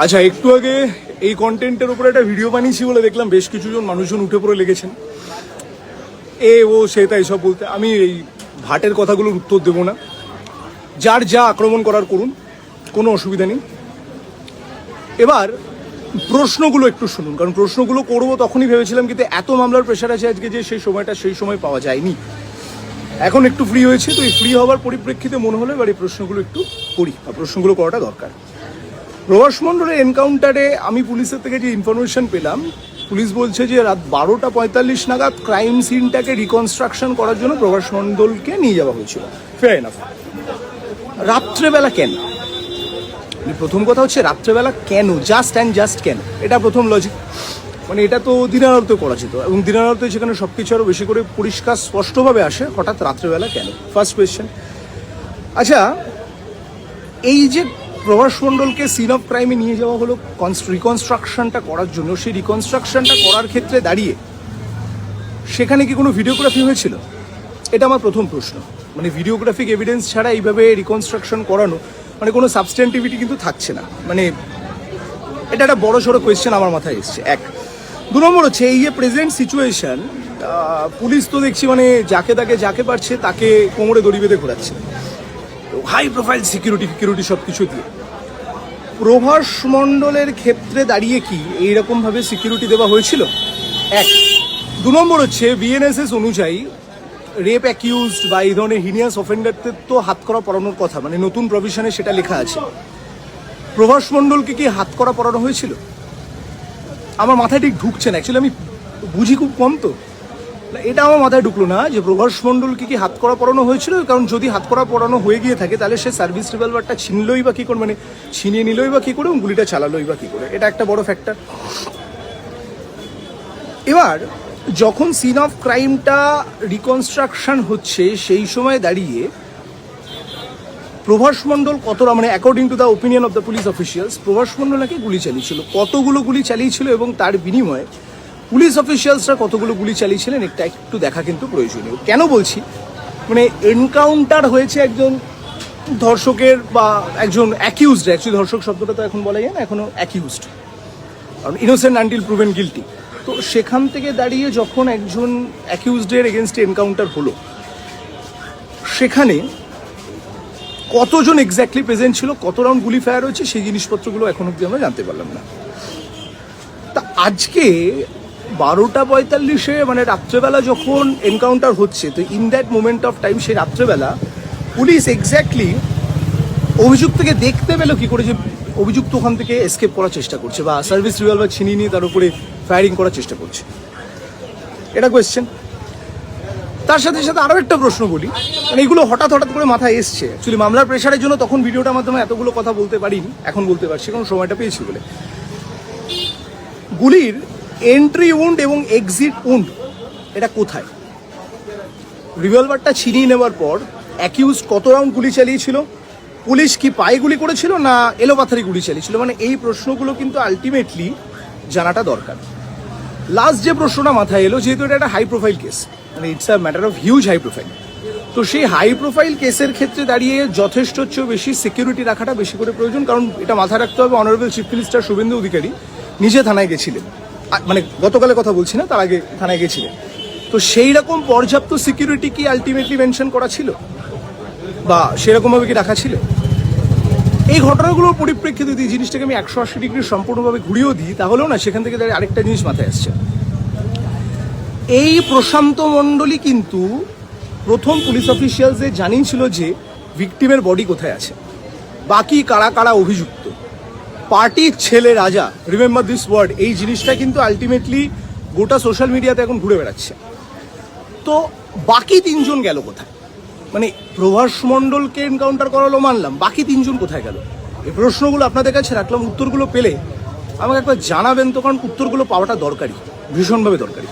আচ্ছা, একটু আগে এই কন্টেন্টের উপরে একটা ভিডিও বানিয়েছি বলে দেখলাম বেশ কিছুজন মানুষজন উঠে পড়ে লেগেছেন ও সে তাই সব বলতে। আমি এই ভাটের কথাগুলোর উত্তর দেবো না। যার যা আক্রমণ করার করুন, কোনো অসুবিধা নেই। এবার প্রশ্নগুলো একটু শুনুন, কারণ প্রশ্নগুলো করবো তখনই ভেবেছিলাম, কিন্তু এত মামলার প্রেশার আছে আজকে যে সেই সময় পাওয়া যায়নি। এখন একটু ফ্রি হয়েছে, তো এই ফ্রি হওয়ার পরিপ্রেক্ষিতে মনে হলো এবার এই প্রশ্নগুলো একটু করি, বা প্রশ্নগুলো করাটা দরকার। প্রভাস মণ্ডলের এনকাউন্টারে আমি পুলিশের থেকে যে ইনফরমেশন পেলাম, পুলিশ বলছে যে রাত 12:45 নাগাদ ক্রাইম সিনটাকে রিকনস্ট্রাকশন করার জন্য প্রভাস মণ্ডলকে নিয়ে যাওয়া হয়েছিল। Fair enough. রাত্রেবেলা কেন? প্রথম কথা হচ্ছে রাত্রেবেলা কেন, জাস্ট কেন, এটা প্রথম লজিক। মানে এটা তো দিনের আলোতে করা যেত, এবং দিনের আলোতে সেখানে সব কিছু আরও বেশি করে পরিষ্কার স্পষ্টভাবে আসে, হঠাৎ রাত্রেবেলা কেন? First question. আচ্ছা, এই যে প্রভাস মণ্ডলকে সিন অফ ক্রাইমে নিয়ে যাওয়া হলো রিকনস্ট্রাকশনটা করার জন্য, সেই রিকনস্ট্রাকশনটা করার ক্ষেত্রে দাঁড়িয়ে সেখানে কি কোনো ভিডিওগ্রাফি হয়েছিল? এটা আমার প্রথম প্রশ্ন। মানে ভিডিওগ্রাফিক এভিডেন্স ছাড়া এইভাবে রিকনস্ট্রাকশন করানো, মানে কোনো সাবস্টেন্টিভিটি কিন্তু থাকছে না। মানে এটা একটা বড় সড়ো কোয়েশ্চেন আমার মাথায় এসছে। এক। দু নম্বর হচ্ছে এই যে প্রেজেন্ট সিচুয়েশন, পুলিশ তো দেখছি মানে যাকে পারছে তাকে কোমরে দড়ি বেঁধে ঘোরাচ্ছে, হাই প্রোফাইল সিকিউরিটি সব কিছু দিয়ে। প্রভাস মণ্ডলের ক্ষেত্রে দাঁড়িয়ে কি এইরকমভাবে সিকিউরিটি দেওয়া হয়েছিল? এক। দু নম্বর হচ্ছে বিএনএসএস অনুযায়ী রেপ অ্যাকিউজড বা এই ধরনের হিনিয়াস অফেন্ডারদের তো হাতকড়া পরানোর কথা, মানে নতুন প্রভিশনে সেটা লেখা আছে। প্রভাস মণ্ডলকে কি হাতকড়া পরানো হয়েছিল? আমার মাথায় ঠিক ঢুকছে না, অ্যাকচুয়ালি আমি বুঝি খুব কম, তো এটা আমার মাথায় ঢুকলো না যে প্রভাস মণ্ডলকে কি হাতকড়া পরানো হয়েছিল। কারণ যদি হাতকড়া পরানো হয়ে গিয়ে থাকে তাহলে সে সার্ভিস রিভলভারটা ছিনলই বা কী করে, মানে ছিনিয়ে নিলই বা কী করে, এবং গুলিটা চালালোই বা কী করে, এটা একটা বড় ফ্যাক্টর। এবার যখন সিন অফ ক্রাইমটা রিকনস্ট্রাকশন হচ্ছে সেই সময় দাঁড়িয়ে প্রভাস মণ্ডল কতটা, মানে according to the opinion of the police officials, Prabhas Mondal নাকি গুলি চালিয়েছিল, কতগুলো গুলি চালিয়েছিল এবং তার বিনিময়ে পুলিশ অফিসিয়ালসরা কতগুলো গুলি চালিয়েছিলেন এটা একটু দেখা কিন্তু প্রয়োজনীয়। কেন বলছি, মানে এনকাউন্টার হয়েছে একজন ধর্ষকের বা একজন অ্যাকিউজড, অ্যাকচুয়ালি ধর্ষক শব্দটা তো এখন বলা যায় না, এখনও অ্যাকিউজড, কারণ ইনোসেন্ট আনটিল প্রুভেন গিল্টি। তো সেখান থেকে দাঁড়িয়ে যখন একজন অ্যাকিউজডের এগেনস্টে এনকাউন্টার হলো, সেখানে কতজন এক্স্যাক্টলি প্রেজেন্ট ছিল, কত রাউন্ড গুলি ফায়ার হয়েছে, সেই জিনিসপত্রগুলো এখন অব্দি আমরা জানতে পারলাম না। তা আজকে 12:45 মানে রাত্রেবেলা যখন এনকাউন্টার হচ্ছে, তো in that moment of time, সেই রাত্রেবেলা পুলিশ এক্স্যাক্টলি অভিযুক্তকে দেখতে পেল কি করে যে অভিযুক্ত ওখান থেকে এসকেপ করার চেষ্টা করছে, বা সার্ভিস রিভলভার ছিনিয়ে নিয়ে তার উপরে ফায়ারিং করার চেষ্টা করছে? এটা কোয়েশ্চেন। তার সাথে সাথে আরও একটা প্রশ্ন বলি, মানে এগুলো হঠাৎ করে মাথায় এসছে। অ্যাকচুয়ালি মামলার প্রেশারের জন্য তখন ভিডিওটার মাধ্যমে এতগুলো কথা বলতে পারিনি, এখন বলতে পারছি কারণ সময়টা পেয়েছি বলে। গুলির এন্ট্রি উন্ড এবং এক্সিট উন্ড এটা কোথায়? রিভলভারটা ছিনিয়ে নেওয়ার পর অ্যাকিউজড কত রাউন্ড গুলি চালিয়েছিল? পুলিশ কি পায়ে গুলি করেছিল না এলোপাথারি গুলি চালিয়েছিল? মানে এই প্রশ্নগুলো কিন্তু আলটিমেটলি জানাটা দরকার। লাস্ট যে প্রশ্নটা মাথায় এলো, যেহেতু এটা একটা হাই প্রোফাইল কেস, মানে it's a matter of huge high profile, তো সেই হাই প্রোফাইল কেসের ক্ষেত্রে দাঁড়িয়ে যথেষ্ট চেয়েও বেশি সিকিউরিটি রাখাটা বেশি করে প্রয়োজন। কারণ এটা মাথায় রাখতে হবে, honourable chief minister Suvendu Adhikari নিজে থানায় গেছিলেন, মানে গতকালের কথা বলছি না, তার আগে থানায় গেছিলেন। তো সেই রকম পর্যাপ্ত সিকিউরিটি কি আলটিমেটলি মেনশন করা ছিল, বা সেরকমভাবে কি রাখা ছিল? এই ঘটনাগুলোর পরিপ্রেক্ষিতে যদি জিনিসটাকে আমি 180 ডিগ্রি সম্পূর্ণভাবে ঘুরিয়েও দিই, তাহলেও না সেখান থেকে দাঁড়িয়ে আরেকটা জিনিস মাথায় আসছে। এই প্রশান্ত মণ্ডলই কিন্তু প্রথম পুলিশ অফিসিয়ালসদের জানিয়েছিল যে ভিকটিমের বডি কোথায় আছে, বাকি কারা অভিযুক্ত। পার্টির ছেলে রাজা, রিমেম্বার দিস ওয়ার্ড, এই জিনিসটা কিন্তু আলটিমেটলি গোটা সোশ্যাল মিডিয়াতে এখন ঘুরে বেড়াচ্ছে। তো বাকি তিনজন গেল কোথায়? মানে প্রভাস মণ্ডলকে এনকাউন্টার করালো মানলাম, বাকি তিনজন কোথায় গেল? এই প্রশ্নগুলো আপনাদের কাছে রাখলাম, উত্তরগুলো পেলে আমাকে একবার জানাবেন তো, কারণ উত্তরগুলো পাওয়াটা দরকারি, ভীষণভাবে দরকারি।